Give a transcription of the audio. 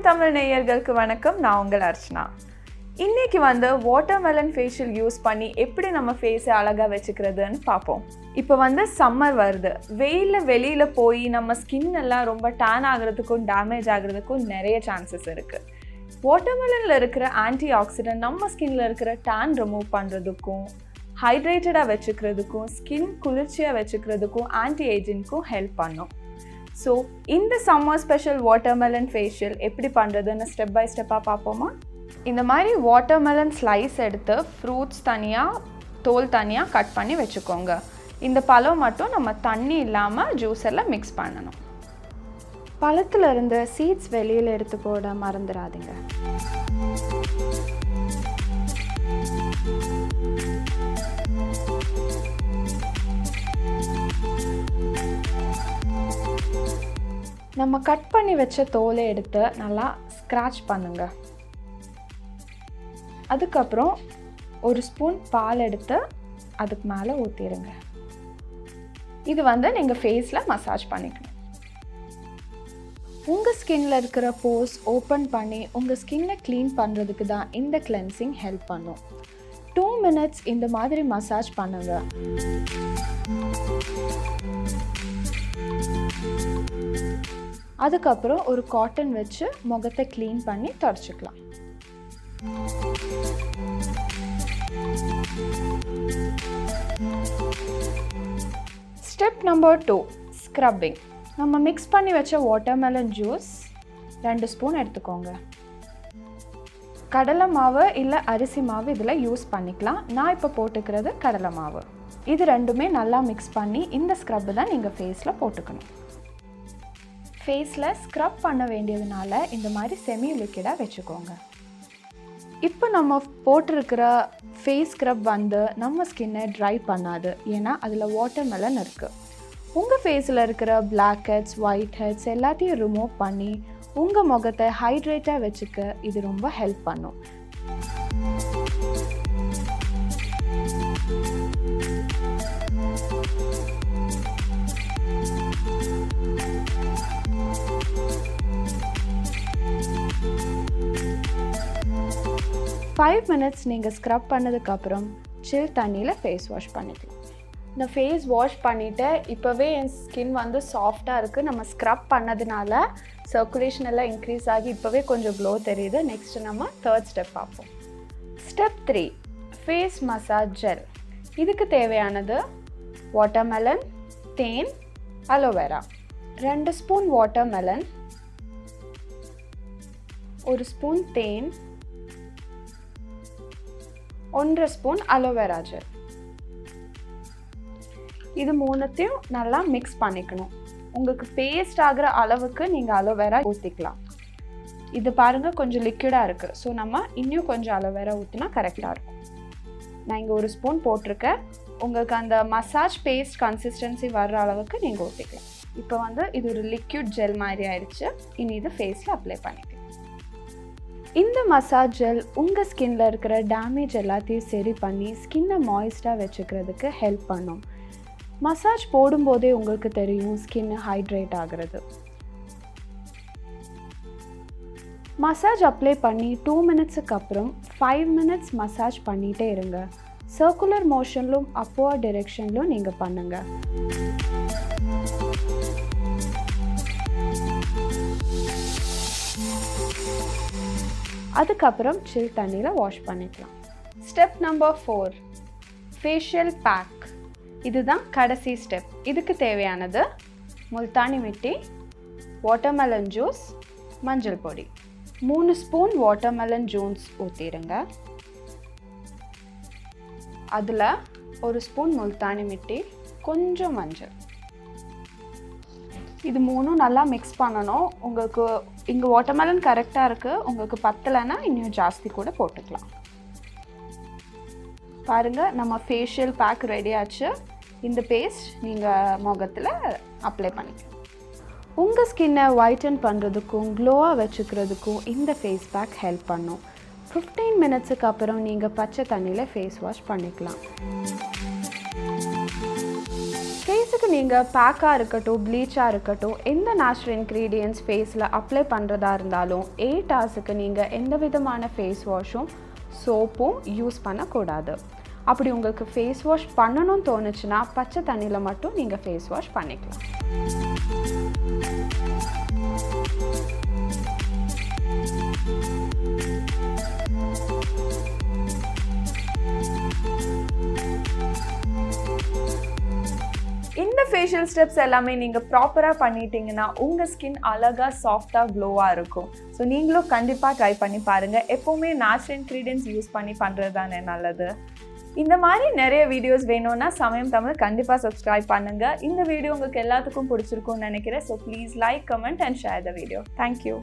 தமிழ் நேயர்களுக்கு வணக்கம். நான் உங்கள் அர்ச்சனா. இன்னைக்கு வாட்டர்மெலன் ஃபேஷியல் யூஸ் பண்ணி எப்படி நம்ம ஃபேஸை அழகாக வச்சுக்கிறதுன்னு பார்ப்போம். இப்போ சம்மர் வருது. வெயிலில் வெளியில் போய் நம்ம ஸ்கின் எல்லாம் ரொம்ப டேன் ஆகிறதுக்கும் டேமேஜ் ஆகிறதுக்கும் நிறைய சான்சஸ் இருக்குது. வாட்டர்மெலனில் இருக்கிற ஆன்டி ஆக்சிடென்ட் நம்ம ஸ்கின்னில் இருக்கிற டேன் ரிமூவ் பண்ணுறதுக்கும், ஹைட்ரேட்டடாக வச்சுக்கிறதுக்கும், ஸ்கின் குளிர்ச்சியாக வச்சுக்கிறதுக்கும், ஆன்டி ஏஜிங்க்கும் ஹெல்ப் பண்ணும். ஸோ இந்த சம்மர் ஸ்பெஷல் வாட்டர்மெலன் ஃபேஷியல் எப்படி பண்ணுறதுன்னு ஸ்டெப் பை ஸ்டெப்பாக பார்ப்போமா? இந்த மாதிரி வாட்டர்மெலன் ஸ்லைஸ் எடுத்து ஃப்ரூட்ஸ் தனியாக, தோல் தனியாக கட் பண்ணி வச்சுக்கோங்க. இந்த பழம் மட்டும் நம்ம தண்ணி இல்லாமல் ஜூஸரில் மிக்ஸ் பண்ணணும். பழத்தில் இருந்து சீட்ஸ் வெளியில் எடுத்து போட மறந்துடாதீங்க. நம்ம கட் பண்ணி வச்ச தோலை எடுத்து நல்லா ஸ்க்ராட்ச் பண்ணுங்க. அதுக்கப்புறம் ஒரு ஸ்பூன் பால் எடுத்து அதுக்கு மேலே ஊற்றிடுங்க. இது நீங்கள் ஃபேஸில் மசாஜ் பண்ணிக்கணும். உங்கள் ஸ்கின்னில் இருக்கிற போர்ஸ் ஓப்பன் பண்ணி உங்கள் ஸ்கின்னை க்ளீன் பண்ணுறதுக்கு தான் இந்த கிளென்சிங் ஹெல்ப் பண்ணும். 2 minutes இந்த மாதிரி மசாஜ் பண்ணுங்க. அதுக்கப்புறம் ஒரு காட்டன் வச்சு முகத்தை க்ளீன் பண்ணி தொடச்சிக்கலாம். Step number 2, scrubbing. நம்ம மிக்ஸ் பண்ணி வச்ச வாட்டர்மெலன் ஜூஸ் 2 ஸ்பூன் எடுத்துக்கோங்க. கடலை மாவு இல்லை அரிசி மாவு இதில் யூஸ் பண்ணிக்கலாம். நான் இப்போ போட்டுக்கிறது கடலை மாவு. இது ரெண்டுமே நல்லா மிக்ஸ் பண்ணி இந்த ஸ்க்ரப்பு தான் நீங்கள் ஃபேஸில் போட்டுக்கணும். ஃபேஸில் ஸ்க்ரப் பண்ண வேண்டியதுனால இந்த மாதிரி செமி லிக்விடாக வச்சுக்கோங்க. இப்போ நம்ம போட்டிருக்கிற ஃபேஸ் ஸ்க்ரப் நம்ம ஸ்கின்னை ட்ரை பண்ணாது. ஏன்னா அதில் வாட்டர்மெலன் இருக்குது. உங்கள் ஃபேஸில் இருக்கிற பிளாக் ஹெட்ஸ், ஒயிட் ஹெட்ஸ் எல்லாத்தையும் ரிமூவ் பண்ணி உங்கள் முகத்தை ஹைட்ரேட்டாக வச்சுக்க இது ரொம்ப ஹெல்ப் பண்ணும். Five minutes நீங்கள் ஸ்க்ரப் பண்ணதுக்கப்புறம் சில் தண்ணியில் ஃபேஸ் வாஷ் பண்ணிக்கலாம். இந்த ஃபேஸ் வாஷ் பண்ணிவிட்டு இப்போவே என் ஸ்கின் சாஃப்டாக இருக்குது. நம்ம ஸ்க்ரப் பண்ணதுனால சர்க்குலேஷன் எல்லாம் இன்க்ரீஸ் ஆகி இப்போவே கொஞ்சம் க்ளோ தெரியுது. நெக்ஸ்ட்டு நம்ம 3rd ஸ்டெப் பார்ப்போம். Step 3, face massage gel. இதுக்கு தேவையானது வாட்டர்மெலன், தேன், அலோவேரா. 2 ஸ்பூன் வாட்டர்மெலன், 1 ஸ்பூன் தேன், 1 ஸ்பூன் அலோவேரா ஜெல். இது மூணுத்தையும் நல்லா மிக்ஸ் பண்ணிக்கணும். உங்களுக்கு பேஸ்ட் ஆகிற அளவுக்கு நீங்கள் அலோவேரா ஊற்றிக்கலாம். இது பாருங்கள் கொஞ்சம் லிக்விடாக இருக்குது. ஸோ நம்ம இன்னும் கொஞ்சம் அலோவேரா ஊற்றினா கரெக்டாக இருக்கும். நான் இங்கே 1 ஸ்பூன் போட்டிருக்கேன். உங்களுக்கு அந்த மசாஜ் பேஸ்ட் கன்சிஸ்டன்சி வர்ற அளவுக்கு நீங்கள் ஊற்றிக்கலாம். இப்போ இது ஒரு லிக்விட் ஜெல் மாதிரி ஆயிடுச்சு. இனி இது ஃபேஸில் அப்ளை பண்ணிக்கலாம். இந்த மசாஜ் ஜெல் உங்கள் ஸ்கின்னில் இருக்கிற டேமேஜ் எல்லாத்தையும் சரி பண்ணி ஸ்கின்னை மாய்ஸ்டாக வச்சுக்கிறதுக்கு ஹெல்ப் பண்ணும். மசாஜ் போடும்போதே உங்களுக்கு தெரியும் ஸ்கின் ஹைட்ரேட் ஆகிறது. மசாஜ் அப்ளை பண்ணி 2 minutesக்கு அப்புறம் 5 minutes மசாஜ் பண்ணிகிட்டே இருங்க. சர்க்குலர் மோஷன்லும் அப்வர்ட் டைரெக்ஷன்லும் நீங்கள் பண்ணுங்கள். அதுக்கப்புறம் சில் தண்ணியில் வாஷ் பண்ணிக்கலாம். Step number 4, facial back. இதுதான் கடைசி ஸ்டெப். இதுக்கு தேவையானது முல்தானி மிட்டி, வாட்டர்மெலன் ஜூஸ், மஞ்சள் பொடி. 3 ஸ்பூன் வாட்டர்மெலன் ஜூஸ் ஊற்றிடுங்க. அதில் 1 ஸ்பூன் முல்தானி மிட்டி, கொஞ்சம் மஞ்சள். இது மூணும் நல்லா மிக்ஸ் பண்ணணும். உங்களுக்கு இங்கே வாட்டர்மெலன் கரெக்டாக இருக்குது. உங்களுக்கு பத்தலைன்னா இன்னும் ஜாஸ்தி கூட போட்டுக்கலாம். பாருங்கள், நம்ம ஃபேஷியல் பேக் ரெடி ஆச்சு. இந்த பேஸ்ட் நீங்கள் முகத்தில் அப்ளை பண்ணிக்கலாம். உங்கள் ஸ்கின்னை ஒயிட்டன் பண்ணுறதுக்கும் க்ளோவாக வச்சுக்கிறதுக்கும் இந்த ஃபேஸ் பேக் ஹெல்ப் பண்ணும். 15 minutesக்கு அப்புறம் நீங்கள் பச்சை தண்ணியில் ஃபேஸ் வாஷ் பண்ணிக்கலாம். ஃபேஸை ஃபேஸுக்கு நீங்கள் பேக்காக இருக்கட்டும் ப்ளீச்சாக இருக்கட்டும் எந்த நேச்சுரல் இன்க்ரீடியன்ட்ஸ் ஃபேஸில் அப்ளை பண்ணுறதா இருந்தாலும் 8 ஹவர்ஸுக்கு நீங்கள் எந்த விதமான ஃபேஸ் வாஷும் சோப்பும் யூஸ் பண்ணக்கூடாது. அப்படி உங்களுக்கு ஃபேஸ் வாஷ் பண்ணணும்னு தோணுச்சுன்னா பச்சை தண்ணியில் மட்டும் நீங்கள் ஃபேஸ் வாஷ் பண்ணிக்கலாம். இந்த ஃபேஷியல் ஸ்டெப்ஸ் எல்லாமே நீங்கள் ப்ராப்பராக பண்ணிட்டீங்கன்னா உங்கள் ஸ்கின் அழகாக சாஃப்டாக க்ளோவாக இருக்கும். ஸோ நீங்களும் கண்டிப்பாக ட்ரை பண்ணி பாருங்கள். எப்போவுமே நேச்சுரல் இன்க்ரீடியன்ட்ஸ் யூஸ் பண்ணி பண்ணுறது தானே நல்லது. இந்த மாதிரி நிறைய வீடியோஸ் வேணும்னா சமயம் தமிழ் கண்டிப்பாக சப்ஸ்கிரைப் பண்ணுங்கள். இந்த வீடியோ உங்களுக்கு எல்லாத்துக்கும் பிடிச்சிருக்கும்னு நினைக்கிறேன். So please like, comment and share the video. Thank you.